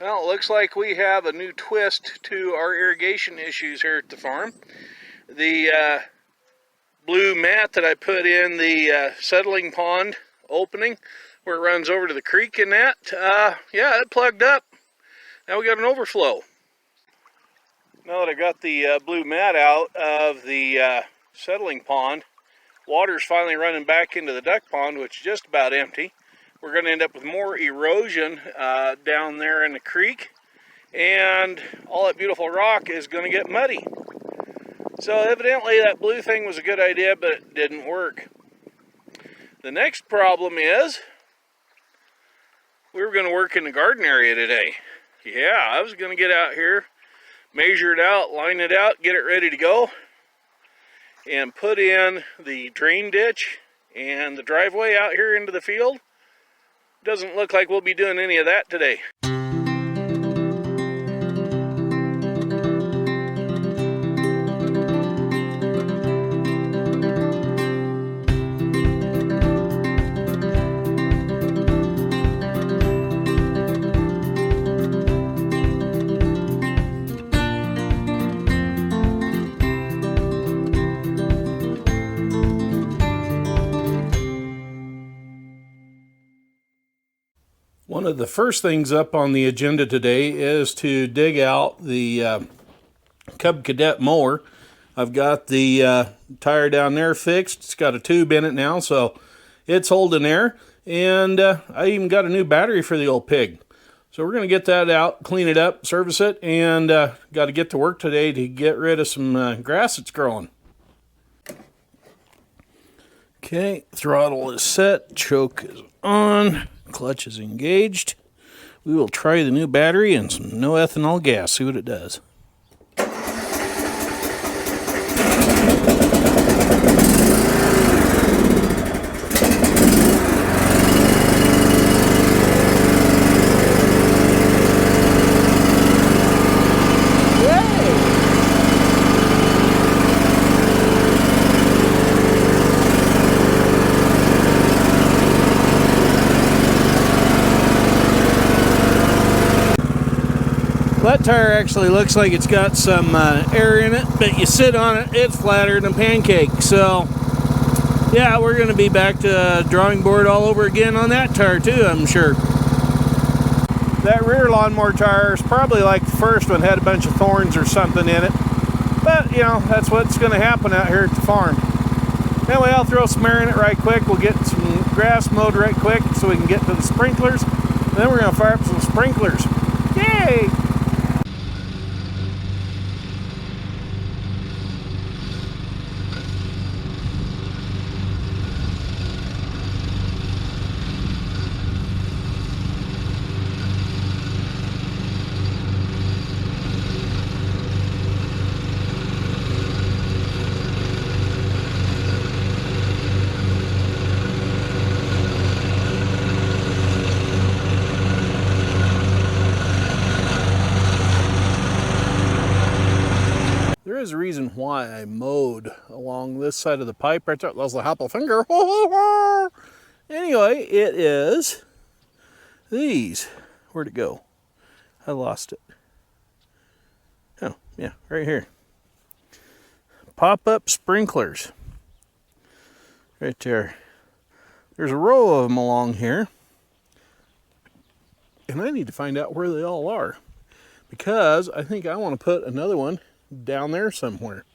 Well, it looks like we have a new twist to our irrigation issues here at the farm. The blue mat that I put in the settling pond opening where it runs over to the creek and that, yeah, it plugged up. Now we got an overflow. Now that I got the blue mat out of the settling pond, water's finally running back into the duck pond, which is just about empty. We're going to end up with more erosion down there in the creek, and all that beautiful rock is going to get muddy. So evidently that blue thing was a good idea, but it didn't work. The next problem is we were going to work in the garden area today. Yeah, I was going to get out here, measure it out, line it out, get it ready to go, and put in the drain ditch and the driveway out here into the field. Doesn't look like we'll be doing any of that today. One of the first things up on the agenda today is to dig out the Cub Cadet mower. I've got the tire down there fixed. It's got a tube in it now, so it's holding air. And I even got a new battery for the old pig. So we're going to get that out, clean it up, service it, and got to get to work today to get rid of some grass that's growing. Okay, throttle is set, choke is on. Clutch is engaged. We will try the new battery and some no ethanol gas, see what it does. That tire actually looks like it's got some air in it, but you sit on it, it's flatter than a pancake. So, yeah, we're going to be back to drawing board all over again on that tire too, I'm sure. That rear lawnmower tire is probably like the first one, had a bunch of thorns or something in it. But, you know, that's what's going to happen out here at the farm. Anyway, I'll throw some air in it right quick. We'll get some grass mowed right quick so we can get to the sprinklers. And then we're going to fire up some sprinklers. Yay! There is a reason why I mowed along this side of the pipe right there. That's the apple finger. Anyway, it is these. Where'd it go? I lost it. Oh, yeah, right here. Pop-up sprinklers. Right there. There's a row of them along here. And I need to find out where they all are, because I think I want to put another one down there somewhere.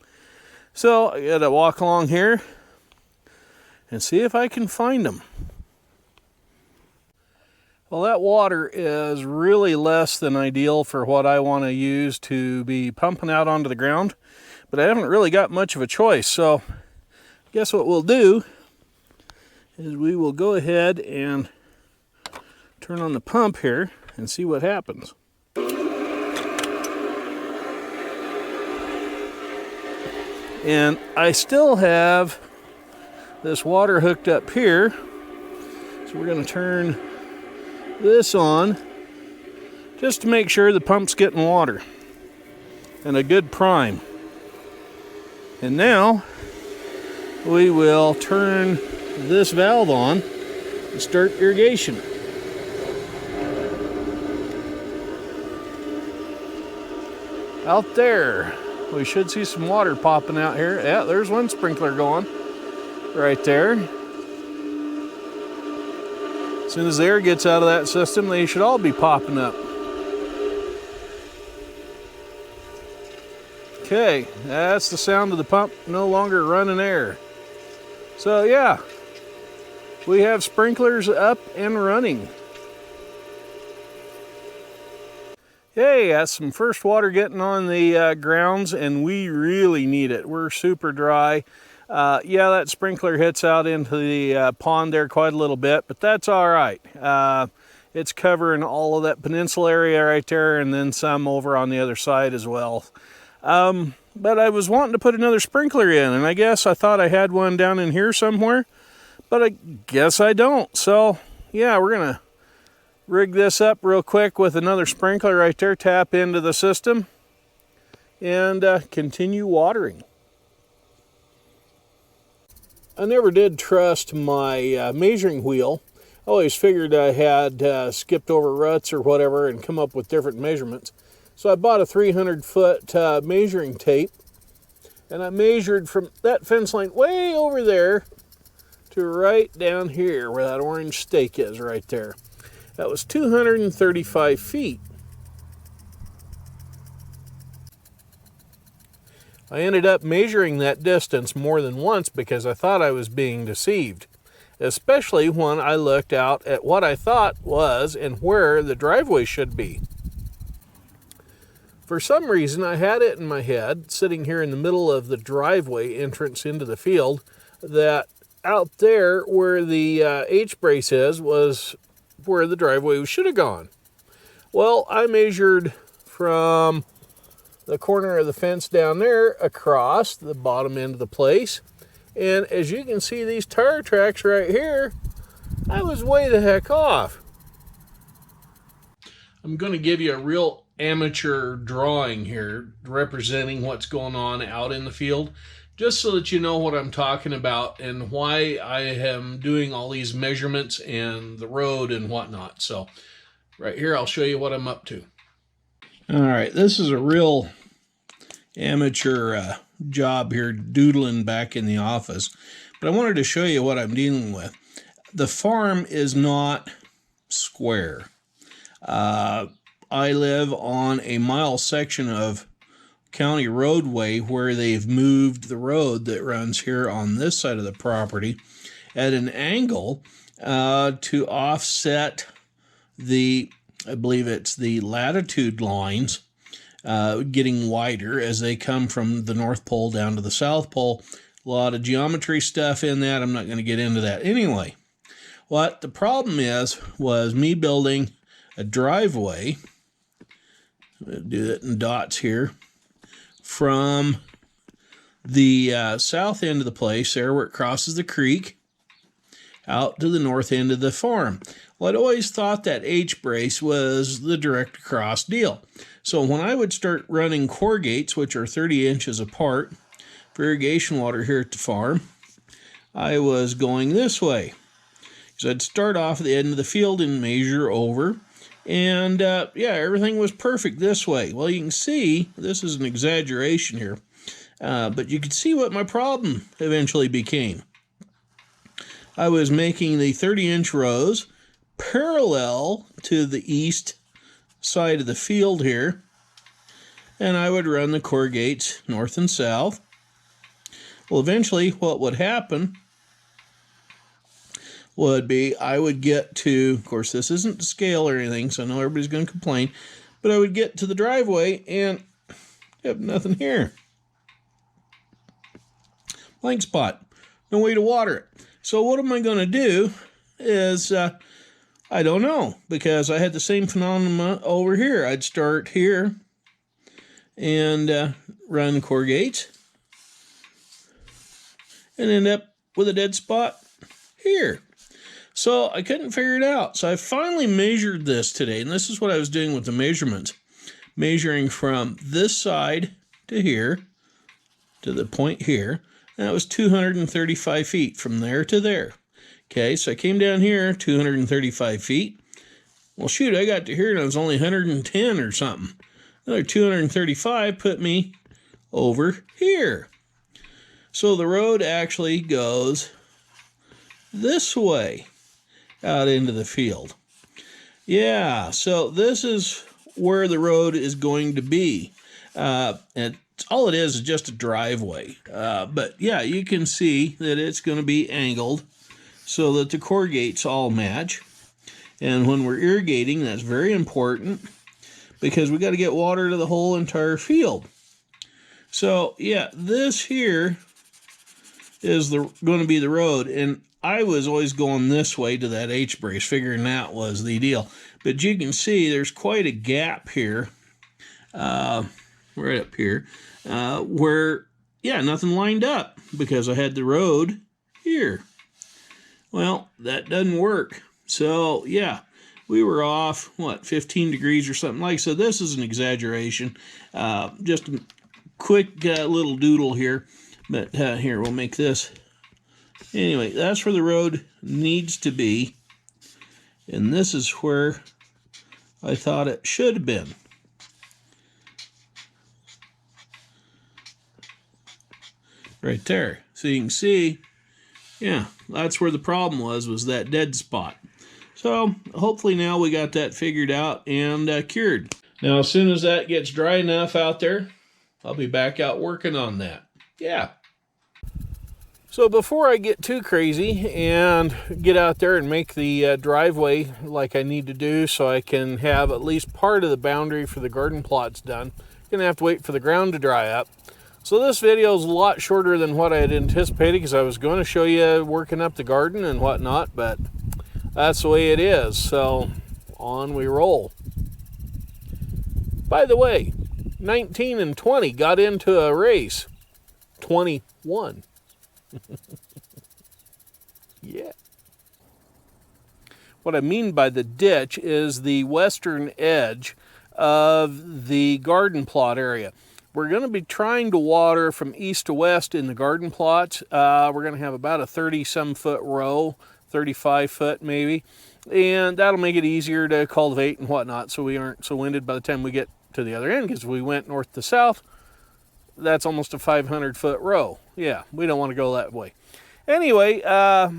So I gotta walk along here and see if I can find them. Well, that water is really less than ideal for what I want to use to be pumping out onto the ground, but I haven't really got much of a choice. So I guess what we'll do is we will go ahead and turn on the pump here and see what happens. And I still have this water hooked up here, so we're going to turn this on just to make sure the pump's getting water and a good prime. And now we will turn this valve on and start irrigation. out there. We should see some water popping out here. Yeah, there's one sprinkler going right there. As soon as the air gets out of that system, they should all be popping up. Okay, that's the sound of the pump no longer running air. So yeah, we have sprinklers up and running. Hey, that's some first water getting on the grounds, and we really need it. We're super dry. Yeah, that sprinkler hits out into the pond there quite a little bit, but that's all right. It's covering all of that peninsula area right there, and then some over on the other side as well. But I was wanting to put another sprinkler in, and I guess I thought I had one down in here somewhere, but I guess I don't. So yeah, we're gonna rig this up real quick with another sprinkler right there, tap into the system, and continue watering. I never did trust my measuring wheel. I always figured I had skipped over ruts or whatever and come up with different measurements. So I bought a 300-foot measuring tape, and I measured from that fence line way over there to right down here where that orange stake is right there. That was 235 feet. I ended up measuring that distance more than once because I thought I was being deceived, especially when I looked out at what I thought was and where the driveway should be. For some reason, I had it in my head, sitting here in the middle of the driveway entrance into the field, that out there where the H-brace is was where the driveway should have gone. Well, I measured from the corner of the fence down there across the bottom end of the place, and as you can see these tire tracks right here, I was way the heck off. I'm going to give you a real amateur drawing here representing what's going on out in the field, just so that you know what I'm talking about and why I am doing all these measurements and the road and whatnot. So right here, I'll show you what I'm up to. All right, this is a real amateur job here, doodling back in the office, but I wanted to show you what I'm dealing with. The farm is not square. I live on a mile section of county roadway where they've moved the road that runs here on this side of the property at an angle to offset the, I believe it's the latitude lines getting wider as they come from the North Pole down to the South Pole. A lot of geometry stuff in that. I'm not going to get into that. Anyway, what the problem was me building a driveway. I'm going to do it in dots here. From the south end of the place, there where it crosses the creek, out to the north end of the farm. Well, I'd always thought that H-brace was the direct across deal. So when I would start running core gates, which are 30 inches apart, for irrigation water here at the farm, I was going this way. So I'd start off at the end of the field and measure over. And yeah, everything was perfect this way. Well, you can see, this is an exaggeration here, but you can see what my problem eventually became. I was making the 30-inch rows parallel to the east side of the field here, and I would run the core gates north and south. Well, eventually what would happen would be I would get to, of course this isn't to scale or anything, so I know everybody's going to complain, but I would get to the driveway and have nothing here. Blank spot. No way to water it. So what am I going to do is, I don't know, because I had the same phenomenon over here. I'd start here and run core gates and end up with a dead spot here. So I couldn't figure it out. So I finally measured this today, and this is what I was doing with the measurements. Measuring from this side to here, to the point here, and that was 235 feet from there to there. Okay, so I came down here, 235 feet. Well, shoot, I got to here and it was only 110 or something. Another 235 put me over here. So the road actually goes this way out into the field. Yeah, so this is where the road is going to be. And all it is just a driveway. But yeah, you can see that it's going to be angled so that the corrugates all match. And when we're irrigating, that's very important because we got to get water to the whole entire field. So yeah, this here is going to be the road, and I was always going this way to that H-brace, figuring that was the deal. But you can see there's quite a gap here, right up here, where, yeah, nothing lined up because I had the road here. Well, that doesn't work. So, yeah, we were off, 15 degrees or something. Like I said, this is an exaggeration. Just a quick little doodle here. But here, we'll make this. Anyway, that's where the road needs to be. And this is where I thought it should have been. Right there. So you can see, yeah, that's where the problem was that dead spot. So hopefully now we got that figured out and cured. Now, as soon as that gets dry enough out there, I'll be back out working on that. Yeah. So before I get too crazy and get out there and make the driveway like I need to do so I can have at least part of the boundary for the garden plots done, I'm gonna have to wait for the ground to dry up. So this video is a lot shorter than what I had anticipated because I was going to show you working up the garden and whatnot, but that's the way it is. So on we roll. By the way, 19 and 20 got into a race. 21. Yeah. What I mean by the ditch is the western edge of the garden plot area. We're going to be trying to water from east to west in the garden plots. We're going to have about a 30-some foot row, 35 foot maybe, and that'll make it easier to cultivate and whatnot so we aren't so winded by the time we get to the other end, because we went north to south, that's almost a 500-foot row. Yeah, we don't want to go that way. Anyway,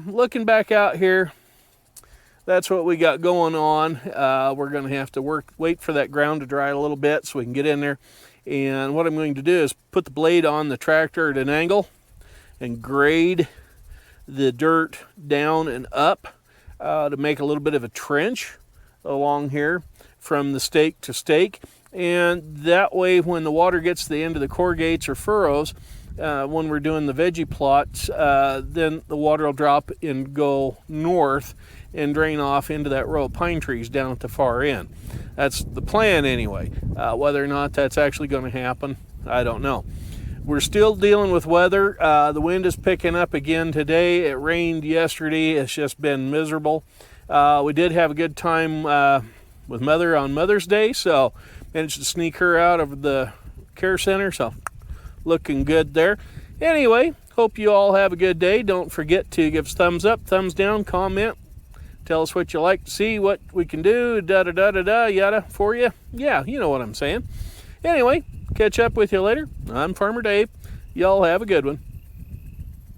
looking back out here, that's what we got going on. We're going to have to wait for that ground to dry a little bit so we can get in there. And what I'm going to do is put the blade on the tractor at an angle and grade the dirt down and up to make a little bit of a trench along here from the stake to stake. And that way, when the water gets to the end of the corrugates or furrows, when we're doing the veggie plots, then the water will drop and go north and drain off into that row of pine trees down at the far end. That's the plan anyway. Whether or not that's actually going to happen, I don't know. We're still dealing with weather. The wind is picking up again today. It rained yesterday. It's just been miserable. We did have a good time with Mother on Mother's Day, so managed to sneak her out of the care center, so looking good there. Anyway, hope you all have a good day. Don't forget to give us thumbs up, thumbs down, comment. Tell us what you like to see, what we can do, da-da-da-da-da, yada, for you. Yeah, you know what I'm saying. Anyway, catch up with you later. I'm Farmer Dave. Y'all have a good one.